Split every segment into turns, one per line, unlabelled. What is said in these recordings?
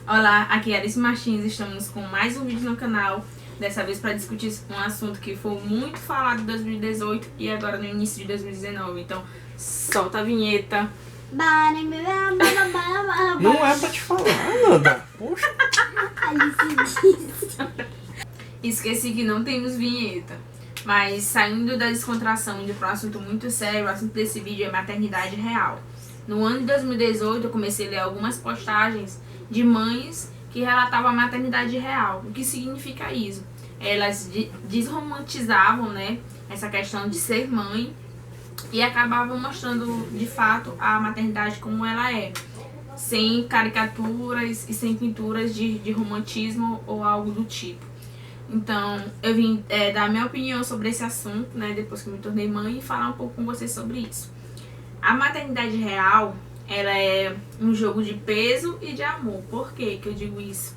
Olá, aqui é Alice Martins, estamos com mais um vídeo no canal. Dessa vez para discutir um assunto que foi muito falado em 2018 e agora no início de 2019. Então, solta a vinheta.
Não é pra te falar, Nanda. Poxa.
Esqueci que não temos vinheta. Mas saindo da descontração e para um assunto muito sério, o assunto desse vídeo é maternidade real. No ano de 2018 eu comecei a ler algumas postagens de mães que relatavam a maternidade real. O que significa isso? Elas desromantizavam, né, essa questão de ser mãe e acabavam mostrando de fato a maternidade como ela é, sem caricaturas e sem pinturas de romantismo ou algo do tipo. Então, eu vim dar minha opinião sobre esse assunto, né, depois que me tornei mãe, e falar um pouco com vocês sobre isso. A maternidade real, ela é um jogo de peso e de amor. Por que eu digo isso?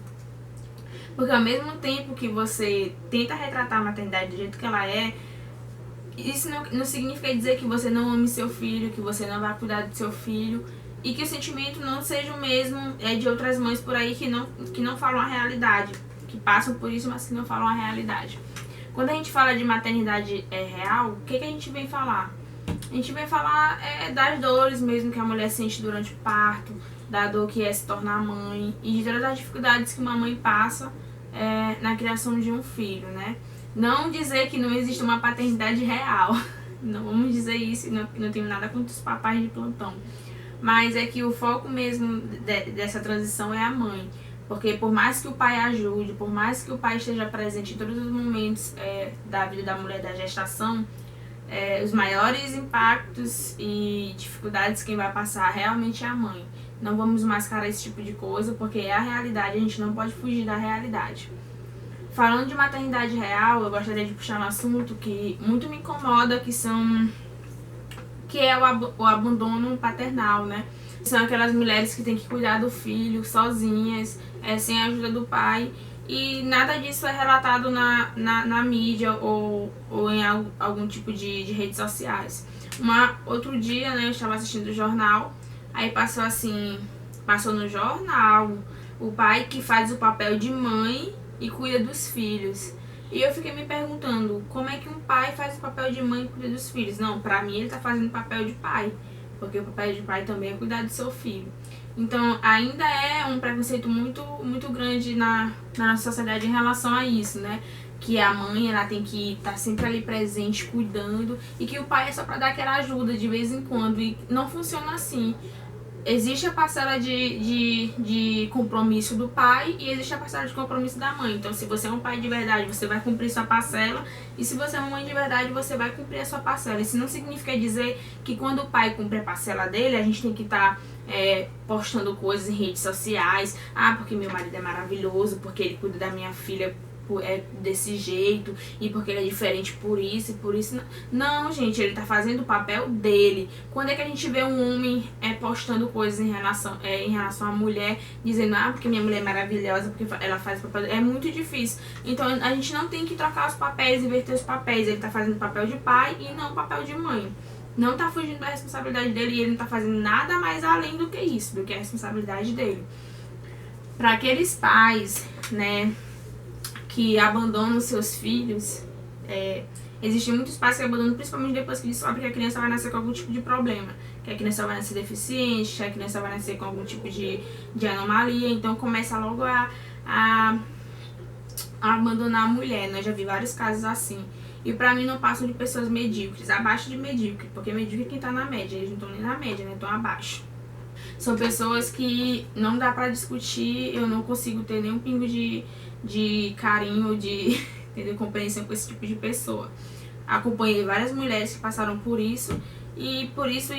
Porque ao mesmo tempo que você tenta retratar a maternidade do jeito que ela é, isso não significa dizer que você não ame seu filho, que você não vai cuidar do seu filho e que o sentimento não seja o mesmo de outras mães por aí que não falam a realidade, que passam por isso, mas que não falam a realidade. Quando a gente fala de maternidade real, o que a gente vem falar? A gente vem falar das dores mesmo que a mulher sente durante o parto, da dor que é se tornar mãe e de todas as dificuldades que uma mãe passa na criação de um filho, né? Não dizer que não existe uma paternidade real, não vamos dizer isso, não tenho nada contra os papais de plantão, mas é que o foco mesmo dessa transição é a mãe, porque por mais que o pai ajude, por mais que o pai esteja presente em todos os momentos da vida da mulher da gestação, os maiores impactos e dificuldades quem vai passar realmente é a mãe. Não vamos mascarar esse tipo de coisa, porque é a realidade, a gente não pode fugir da realidade. Falando de maternidade real, eu gostaria de puxar um assunto que muito me incomoda, que é o abandono paternal, né? São aquelas mulheres que têm que cuidar do filho sozinhas, sem a ajuda do pai. E nada disso é relatado na mídia ou em algum tipo de redes sociais. Outro dia, né, eu estava assistindo o jornal, aí passou no jornal o pai que faz o papel de mãe e cuida dos filhos. E eu fiquei me perguntando, como é que um pai faz o papel de mãe e cuida dos filhos? Não, pra mim ele tá fazendo o papel de pai, porque o papel de pai também é cuidar do seu filho. Então, ainda é um preconceito muito, muito grande na nossa sociedade em relação a isso, né? Que a mãe, ela tem que estar sempre ali presente, cuidando, e que o pai é só para dar aquela ajuda de vez em quando, e não funciona assim. Existe a parcela de compromisso do pai e existe a parcela de compromisso da mãe. Então, se você é um pai de verdade, você vai cumprir sua parcela. E se você é uma mãe de verdade, você vai cumprir a sua parcela. Isso não significa dizer que quando o pai cumpre a parcela dele, a gente tem que estar postando coisas em redes sociais. Ah, porque meu marido é maravilhoso, porque ele cuida da minha filha desse jeito e porque ele é diferente por isso e por isso. Não, gente, ele tá fazendo o papel dele. Quando é que a gente vê um homem postando coisas em relação à mulher, dizendo, ah, porque minha mulher é maravilhosa, porque ela faz o papel dele? É muito difícil. Então a gente não tem que trocar os papéis, inverter os papéis. Ele tá fazendo o papel de pai e não o papel de mãe. Não tá fugindo da responsabilidade dele e ele não tá fazendo nada mais além do que isso, do que a responsabilidade dele. Para aqueles pais, né, que abandonam seus filhos, existem muitos pais que abandonam, principalmente depois que descobrem que a criança vai nascer com algum tipo de problema, que a criança vai nascer deficiente, que a criança vai nascer com algum tipo de anomalia, então começa logo a abandonar a mulher, né? Eu já vi vários casos assim. E pra mim não passam de pessoas medíocres, abaixo de medíocre, porque medíocre é quem tá na média, eles não estão nem na média, né? Estão abaixo. São pessoas que não dá pra discutir, eu não consigo ter nenhum pingo de carinho, de compreensão com esse tipo de pessoa. Acompanhei várias mulheres que passaram por isso e por isso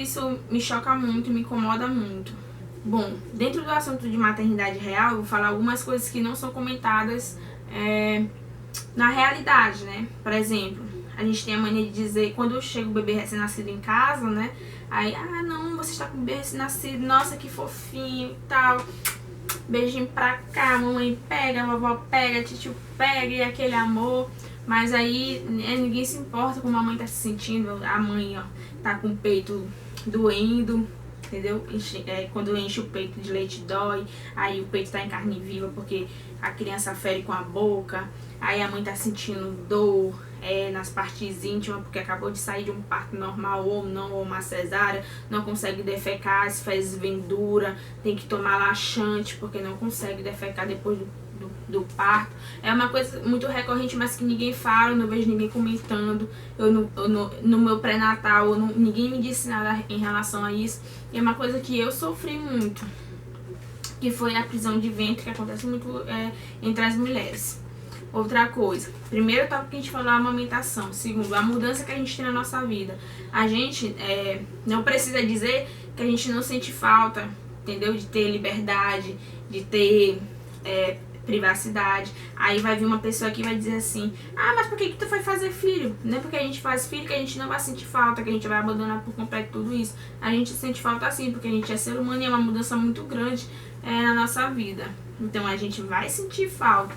me choca muito, me incomoda muito. Bom, dentro do assunto de maternidade real, eu vou falar algumas coisas que não são comentadas na realidade, né? Por exemplo, a gente tem a mania de dizer, quando chega o bebê recém-nascido em casa, né? Aí, ah, não, você está com o bebê recém-nascido, nossa, que fofinho e tal. Beijinho pra cá, mamãe pega, a vovó pega, a tio pega e aquele amor. Mas aí ninguém se importa como a mãe tá se sentindo. A mãe, ó, tá com o peito doendo, entendeu? Quando enche o peito de leite dói, aí o peito tá em carne viva porque a criança fere com a boca, aí a mãe tá sentindo dor nas partes íntimas porque acabou de sair de um parto normal ou não, ou uma cesárea, não consegue defecar, as fezes vêm dura, tem que tomar laxante porque não consegue defecar depois do parto. É uma coisa muito recorrente, mas que ninguém fala, eu não vejo ninguém comentando. No meu pré-natal, ninguém me disse nada em relação a isso. E é uma coisa que eu sofri muito, que foi a prisão de ventre, que acontece muito entre as mulheres. Outra coisa, primeiro tópico que a gente falou, a amamentação. Segundo, a mudança que a gente tem na nossa vida. A gente não precisa dizer que a gente não sente falta, entendeu? De ter liberdade, de ter privacidade. Aí vai vir uma pessoa que vai dizer assim: ah, mas por que tu foi fazer filho? Não é porque a gente faz filho que a gente não vai sentir falta, que a gente vai abandonar por completo tudo isso. A gente sente falta sim, porque a gente é ser humano e é uma mudança muito grande na nossa vida. Então a gente vai sentir falta.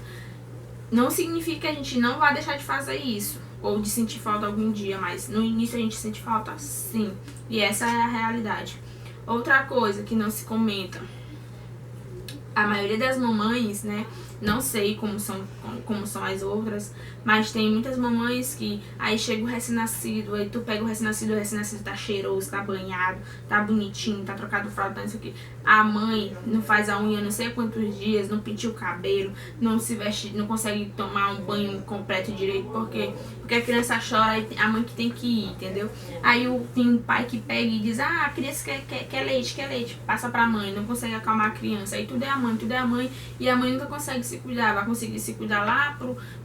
Não significa que a gente não vai deixar de fazer isso, ou de sentir falta algum dia, mas no início a gente sente falta sim. E essa é a realidade. Outra coisa que não se comenta: a maioria das mamães, né, não sei como são as outras, mas tem muitas mamães que aí chega o recém-nascido, aí tu pega o recém-nascido tá cheiroso, tá banhado, tá bonitinho, tá trocado fralda, não sei o que. A mãe não faz a unha não sei quantos dias, não penteia o cabelo, não se veste, não consegue tomar um banho completo direito, porque a criança chora e a mãe que tem que ir, entendeu? Aí tem um pai que pega e diz: ah, a criança quer leite, passa pra mãe, não consegue acalmar a criança, aí tudo é a mãe, e a mãe nunca consegue se cuidar, vai conseguir se cuidar lá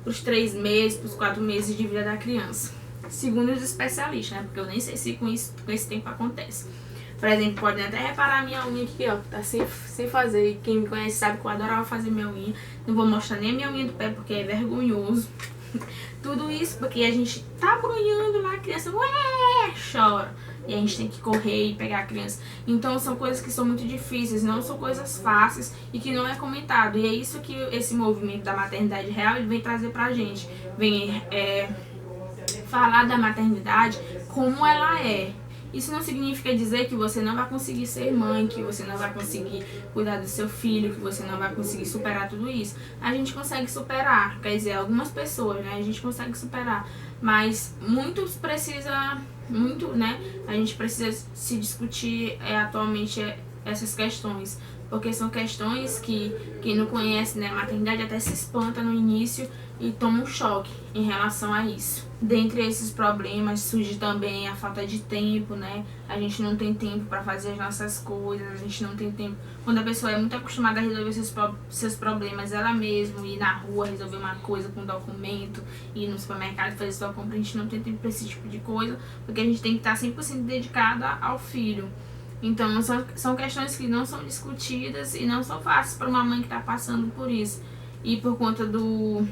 pros 3 meses, pros 4 meses de vida da criança, segundo os especialistas, né? Porque eu nem sei se com esse tempo acontece. Por exemplo, podem até reparar a minha unha aqui, ó, que tá sem fazer. Quem me conhece sabe que eu adorava fazer minha unha. Não vou mostrar nem a minha unha do pé porque é vergonhoso. Tudo isso porque a gente tá banhando lá, a criança chora. E a gente tem que correr e pegar a criança. Então são coisas que são muito difíceis, não são coisas fáceis e que não é comentado. E é isso que esse movimento da maternidade real ele vem trazer pra gente. Vem falar da maternidade como ela é. Isso não significa dizer que você não vai conseguir ser mãe, que você não vai conseguir cuidar do seu filho, que você não vai conseguir superar tudo isso. A gente consegue superar, quer dizer, algumas pessoas, né? A gente consegue superar, mas a gente precisa se discutir atualmente essas questões, porque são questões que quem não conhece, né, a maternidade até se espanta no início e toma um choque em relação a isso. Dentre esses problemas surge também a falta de tempo, né? A gente não tem tempo para fazer as nossas coisas, a gente não tem tempo. Quando a pessoa é muito acostumada a resolver seus problemas ela mesma, ir na rua resolver uma coisa com documento, ir no supermercado fazer sua compra, a gente não tem tempo para esse tipo de coisa, porque a gente tem que estar 100% dedicada ao filho. Então são questões que não são discutidas e não são fáceis para uma mãe que está passando por isso. E por conta do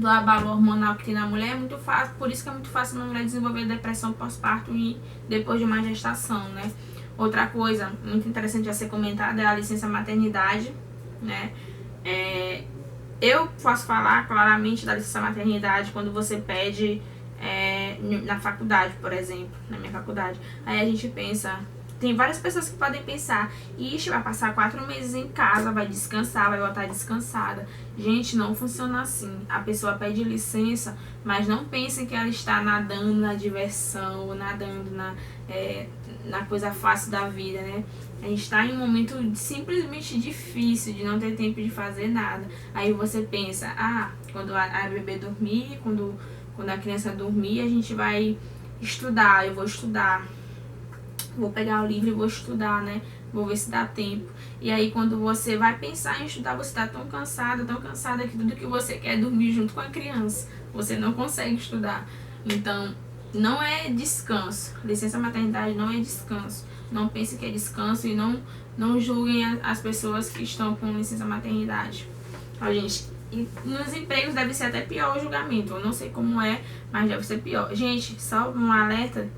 abalo hormonal que tem na mulher, é muito fácil, por isso que é muito fácil uma mulher desenvolver depressão pós-parto e depois de uma gestação, né? Outra coisa muito interessante a ser comentada é a licença maternidade, né? Eu posso falar claramente da licença maternidade quando você pede na faculdade, por exemplo, na minha faculdade. Aí a gente pensa, tem várias pessoas que podem pensar: ixi, vai passar 4 meses em casa, vai descansar, vai voltar descansada. Gente, não funciona assim. A pessoa pede licença, mas não pensem que ela está nadando na diversão, ou nadando na coisa fácil da vida, né? A gente está em um momento simplesmente difícil, de não ter tempo de fazer nada. Aí você pensa: quando a bebê dormir, quando a criança dormir, a gente vai estudar, eu vou estudar. Vou pegar o livro e vou estudar, né? Vou ver se dá tempo. E aí quando você vai pensar em estudar, você tá tão cansada que tudo que você quer é dormir junto com a criança. Você não consegue estudar. Então, não é descanso. Licença maternidade não é descanso. Não pense que é descanso e não julguem as pessoas que estão com licença maternidade. Ó, gente, e nos empregos deve ser até pior o julgamento. Eu não sei como é, mas deve ser pior. Gente, só um alerta: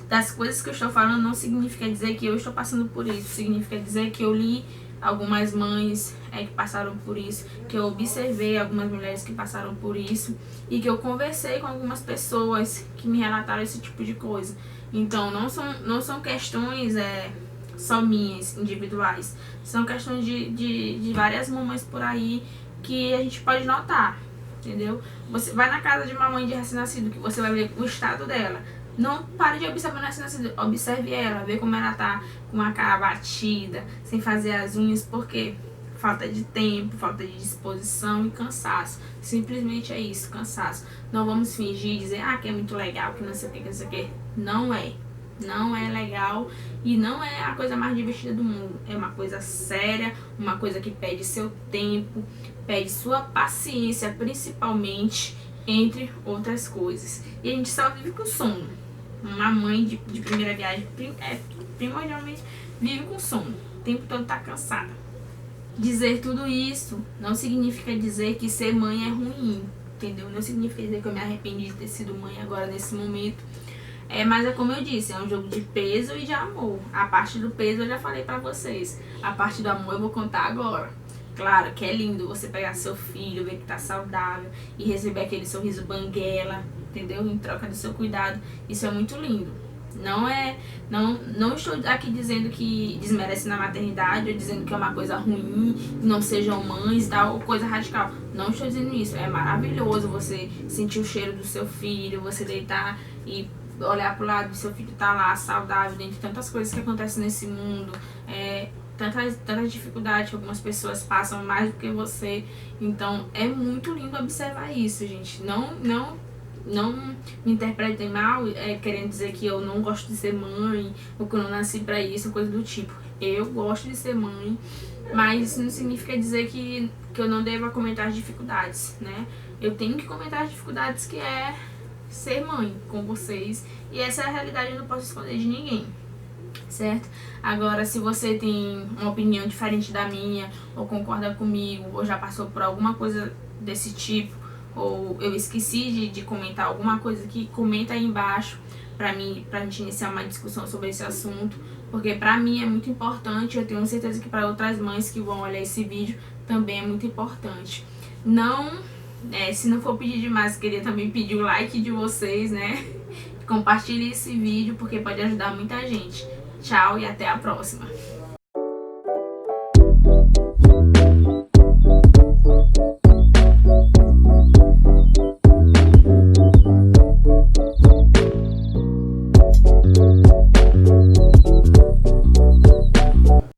das coisas que eu estou falando não significa dizer que eu estou passando por isso. Significa dizer que eu li algumas mães que passaram por isso, que eu observei algumas mulheres que passaram por isso e que eu conversei com algumas pessoas que me relataram esse tipo de coisa. Então não são questões só minhas, individuais. São questões de várias mamães por aí que a gente pode notar, entendeu? Você vai na casa de uma mãe de recém-nascido, que você vai ver o estado dela. Não pare de observar a recém-nascido, observe ela, vê como ela tá com a cara batida, sem fazer as unhas, porque falta de tempo, falta de disposição e cansaço. Simplesmente é isso, cansaço. Não vamos fingir, dizer, que é muito legal, que não sei o que, não sei o que. Não é. Não é legal e não é a coisa mais divertida do mundo. É uma coisa séria, uma coisa que pede seu tempo, pede sua paciência, principalmente, entre outras coisas. E a gente só vive com sono. Uma mãe de primeira viagem, primordialmente, vive com sono. O tempo todo tá cansada. Dizer tudo isso não significa dizer que ser mãe é ruim, entendeu? Não significa dizer que eu me arrependi de ter sido mãe agora, nesse momento. Mas é como eu disse, é um jogo de peso e de amor. A parte do peso eu já falei pra vocês. A parte do amor eu vou contar agora. Claro que é lindo você pegar seu filho, ver que tá saudável e receber aquele sorriso banguela, entendeu? Em troca do seu cuidado. Isso é muito lindo. Não estou aqui dizendo que desmerece na maternidade ou dizendo que é uma coisa ruim, não sejam mães, tal, coisa radical. Não estou dizendo isso. É maravilhoso você sentir o cheiro do seu filho, você deitar e olhar pro lado do seu filho tá lá saudável, dentre tantas coisas que acontecem nesse mundo, tanta dificuldade que algumas pessoas passam mais do que você. Então é muito lindo observar isso, gente. Não me interpretem mal, querendo dizer que eu não gosto de ser mãe ou que eu não nasci pra isso, coisa do tipo. Eu gosto de ser mãe, mas isso não significa dizer que eu não deva comentar as dificuldades, né? Eu tenho que comentar as dificuldades que é ser mãe com vocês, e essa é a realidade, eu não posso esconder de ninguém, certo? Agora, se você tem uma opinião diferente da minha, ou concorda comigo, ou já passou por alguma coisa desse tipo, ou eu esqueci de comentar alguma coisa aqui, comenta aí embaixo pra gente iniciar uma discussão sobre esse assunto, porque pra mim é muito importante, eu tenho certeza que para outras mães que vão olhar esse vídeo também é muito importante. Se não for pedir demais, queria também pedir o like de vocês, né? Compartilhe esse vídeo porque pode ajudar muita gente. Tchau e até a próxima.